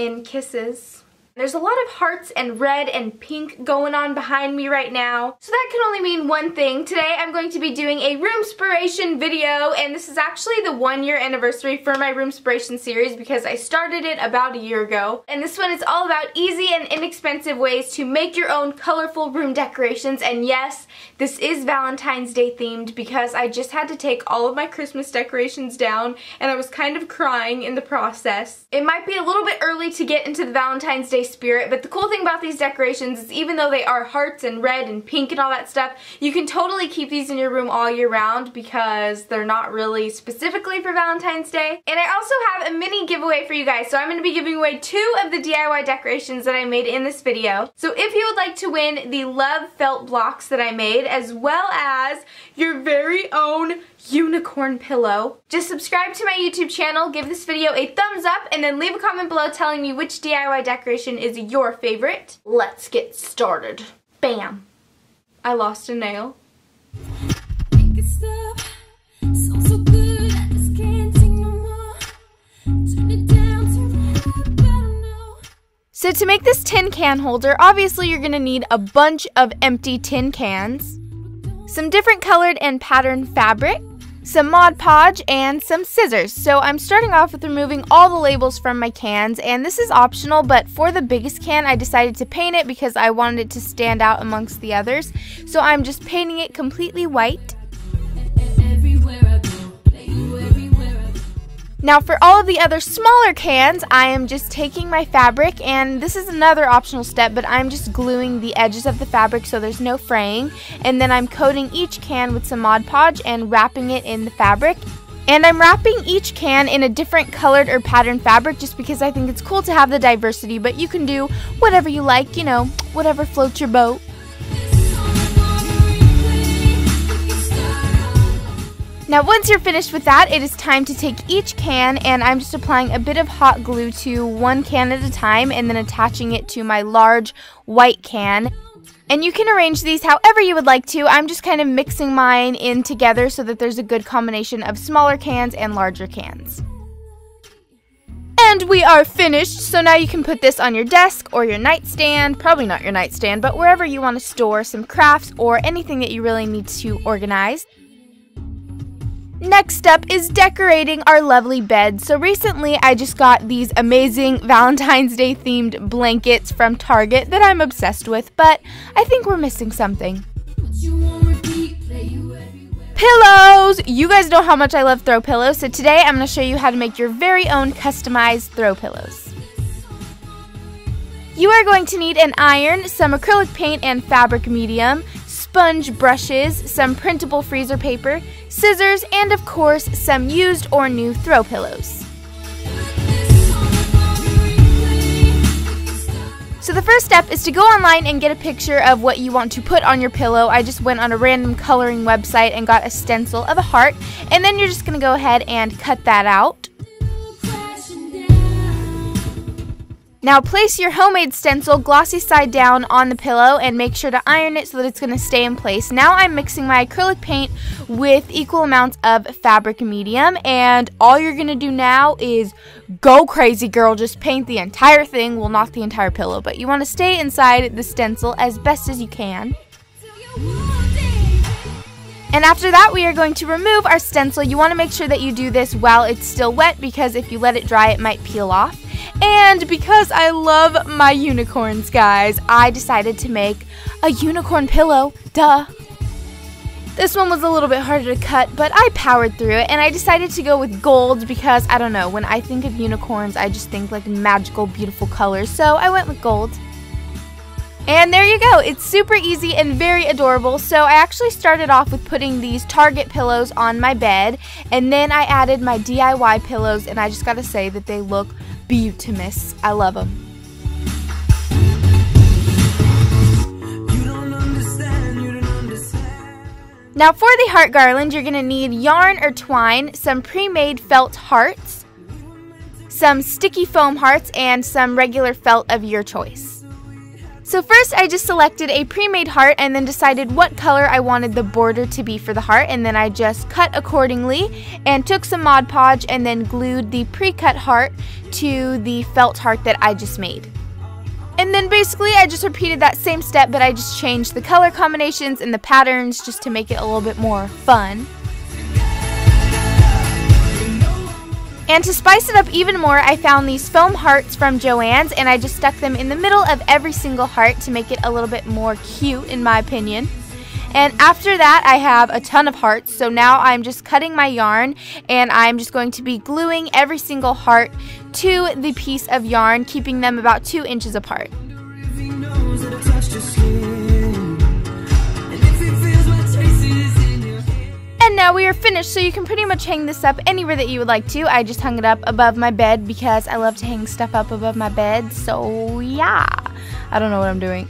in kisses. There's a lot of hearts and red and pink going on behind me right now, so that can only mean one thing. Today I'm going to be doing a roomspiration video, and this is actually the 1-year anniversary for my roomspiration series because I started it about a year ago. And this one is all about easy and inexpensive ways to make your own colorful room decorations. And yes, this is Valentine's Day themed because I just had to take all of my Christmas decorations down and I was kind of crying in the process. It might be a little bit early to get into the Valentine's Day spirit, but the cool thing about these decorations is even though they are hearts and red and pink and all that stuff, you can totally keep these in your room all year round because they're not really specifically for Valentine's Day. And I also have a mini giveaway for you guys, so I'm going to be giving away 2 of the DIY decorations that I made in this video. So if you would like to win the Love Felt blocks that I made, as well as your very own unicorn pillow, just subscribe to my YouTube channel, give this video a thumbs up, and then leave a comment below telling me which DIY decoration is your favorite. Let's get started. Bam! I lost a nail. So to make this tin can holder, obviously you're going to need a bunch of empty tin cans, some different colored and patterned fabric, some Mod Podge, and some scissors. So I'm starting off with removing all the labels from my cans, and this is optional, but for the biggest can I decided to paint it because I wanted it to stand out amongst the others. So I'm just painting it completely white. Now for all of the other smaller cans, I am just taking my fabric, and this is another optional step, but I'm just gluing the edges of the fabric so there's no fraying, and then I'm coating each can with some Mod Podge and wrapping it in the fabric. And I'm wrapping each can in a different colored or patterned fabric just because I think it's cool to have the diversity, but you can do whatever you like, you know, whatever floats your boat. Now once you're finished with that, it is time to take each can, and I'm just applying a bit of hot glue to one can at a time and then attaching it to my large white can. And you can arrange these however you would like to. I'm just kind of mixing mine in together so that there's a good combination of smaller cans and larger cans. And we are finished, so now you can put this on your desk or your nightstand, probably not your nightstand, but wherever you want to store some crafts or anything that you really need to organize. Next up is decorating our lovely bed. So recently I just got these amazing Valentine's Day themed blankets from Target that I'm obsessed with, but I think we're missing something. Pillows! You guys know how much I love throw pillows, so today I'm going to show you how to make your very own customized throw pillows. You are going to need an iron, some acrylic paint and fabric medium, sponge brushes, some printable freezer paper, scissors, and of course some used or new throw pillows. So the first step is to go online and get a picture of what you want to put on your pillow. I just went on a random coloring website and got a stencil of a heart, and then you're just going to go ahead and cut that out. Now place your homemade stencil glossy side down on the pillow and make sure to iron it so that it's going to stay in place. Now I'm mixing my acrylic paint with equal amounts of fabric medium, and all you're going to do now is go crazy, girl. Just paint the entire thing. Well, not the entire pillow, but you want to stay inside the stencil as best as you can. And after that, we are going to remove our stencil. You want to make sure that you do this while it's still wet because if you let it dry, it might peel off. And because I love my unicorns, guys, I decided to make a unicorn pillow. Duh. This one was a little bit harder to cut, but I powered through it, and I decided to go with gold because, I don't know, when I think of unicorns, I just think like magical, beautiful colors, so I went with gold. And there you go. It's super easy and very adorable. So I actually started off with putting these Target pillows on my bed, and then I added my DIY pillows, and I just gotta say that they look beautimous. I love them. Now for the heart garland, you're gonna need yarn or twine, some pre-made felt hearts, some sticky foam hearts, and some regular felt of your choice. So first I just selected a pre-made heart and then decided what color I wanted the border to be for the heart, and then I just cut accordingly and took some Mod Podge and then glued the pre-cut heart to the felt heart that I just made. And then basically I just repeated that same step, but I just changed the color combinations and the patterns just to make it a little bit more fun. And to spice it up even more, I found these foam hearts from Joann's and I just stuck them in the middle of every single heart to make it a little bit more cute in my opinion. And after that I have a ton of hearts, so now I'm just cutting my yarn and I'm just going to be gluing every single heart to the piece of yarn, keeping them about 2 inches apart. And now we are finished, so you can pretty much hang this up anywhere that you would like to. I just hung it up above my bed because I love to hang stuff up above my bed, so yeah. I don't know what I'm doing.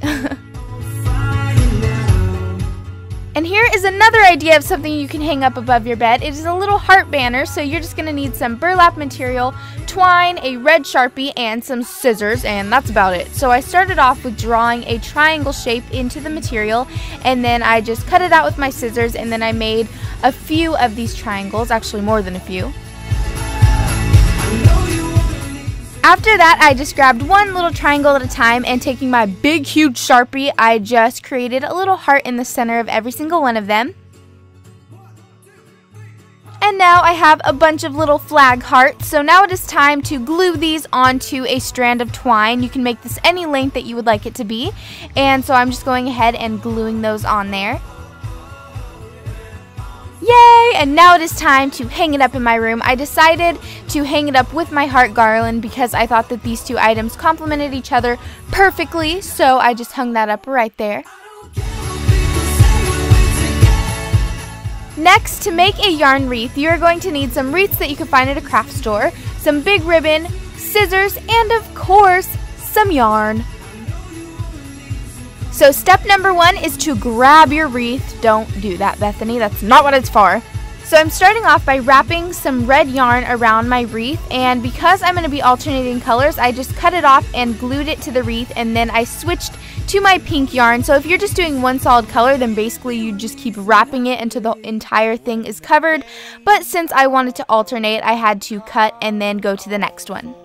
And here is another idea of something you can hang up above your bed. It is a little heart banner, so you're just going to need some burlap material, twine, a red Sharpie, and some scissors, and that's about it. So I started off with drawing a triangle shape into the material, and then I just cut it out with my scissors, and then I made a few of these triangles, actually more than a few. After that, I just grabbed one little triangle at a time, and taking my big, huge Sharpie, I just created a little heart in the center of every single one of them. And now I have a bunch of little flag hearts, so now it is time to glue these onto a strand of twine. You can make this any length that you would like it to be, and so I'm just going ahead and gluing those on there. Yay! And now it is time to hang it up in my room. I decided to hang it up with my heart garland because I thought that these two items complemented each other perfectly, so I just hung that up right there. Next, to make a yarn wreath, you are going to need some wreaths that you can find at a craft store, some big ribbon, scissors, and of course, some yarn. So step number 1 is to grab your wreath. Don't do that, Bethany. That's not what it's for. So I'm starting off by wrapping some red yarn around my wreath, and because I'm going to be alternating colors, I just cut it off and glued it to the wreath, and then I switched to my pink yarn. So if you're just doing one solid color, then basically you just keep wrapping it until the entire thing is covered. But since I wanted to alternate, I had to cut and then go to the next one.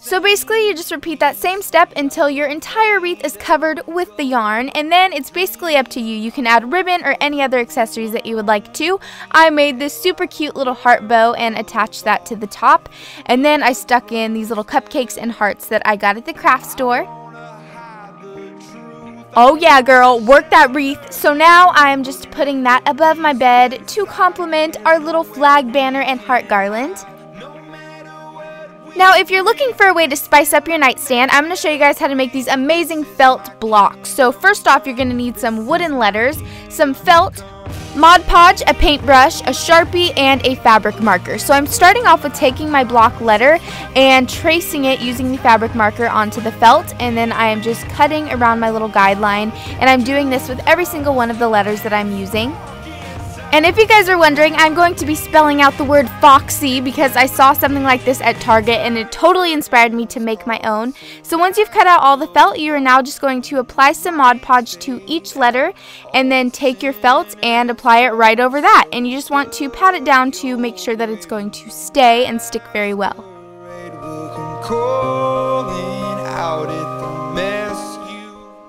So basically you just repeat that same step until your entire wreath is covered with the yarn, and then it's basically up to you. You can add ribbon or any other accessories that you would like to. I made this super cute little heart bow and attached that to the top, and then I stuck in these little cupcakes and hearts that I got at the craft store. Oh yeah, girl, work that wreath. So now I'm just putting that above my bed to complement our little flag banner and heart garland. Now, if you're looking for a way to spice up your nightstand, I'm going to show you guys how to make these amazing felt blocks. So first off, you're going to need some wooden letters, some felt, Mod Podge, a paintbrush, a Sharpie, and a fabric marker. So I'm starting off with taking my block letter and tracing it using the fabric marker onto the felt, and then I am just cutting around my little guideline, and I'm doing this with every single one of the letters that I'm using. And if you guys are wondering, I'm going to be spelling out the word Foxy because I saw something like this at Target and it totally inspired me to make my own. So once you've cut out all the felt, you are now just going to apply some Mod Podge to each letter and then take your felt and apply it right over that. And you just want to pat it down to make sure that it's going to stay and stick very well.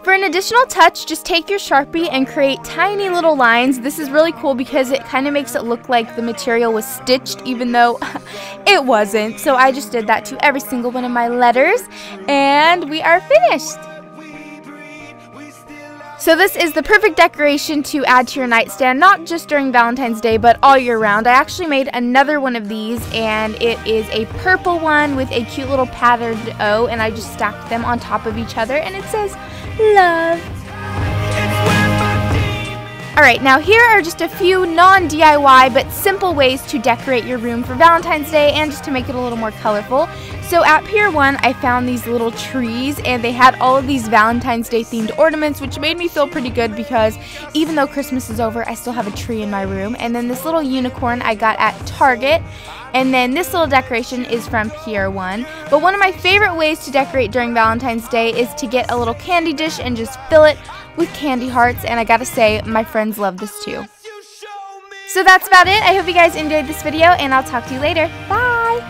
For an additional touch, just take your Sharpie and create tiny little lines. This is really cool because it kind of makes it look like the material was stitched, even though it wasn't. So I just did that to every single one of my letters, and we are finished. So this is the perfect decoration to add to your nightstand, not just during Valentine's Day, but all year round. I actually made another one of these, and it is a purple one with a cute little patterned O, and I just stacked them on top of each other, and it says love. Alright, now here are just a few non-DIY but simple ways to decorate your room for Valentine's Day and just to make it a little more colorful. So at Pier 1, I found these little trees and they had all of these Valentine's Day themed ornaments, which made me feel pretty good because even though Christmas is over, I still have a tree in my room. And then this little unicorn I got at Target. And then this little decoration is from Pier 1. But one of my favorite ways to decorate during Valentine's Day is to get a little candy dish and just fill it with candy hearts, and I gotta say, my friends love this too. So that's about it. I hope you guys enjoyed this video, and I'll talk to you later. Bye!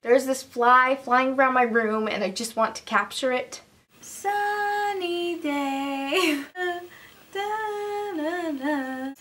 There's this fly flying around my room, and I just want to capture it. Sunny day. Da, da, da.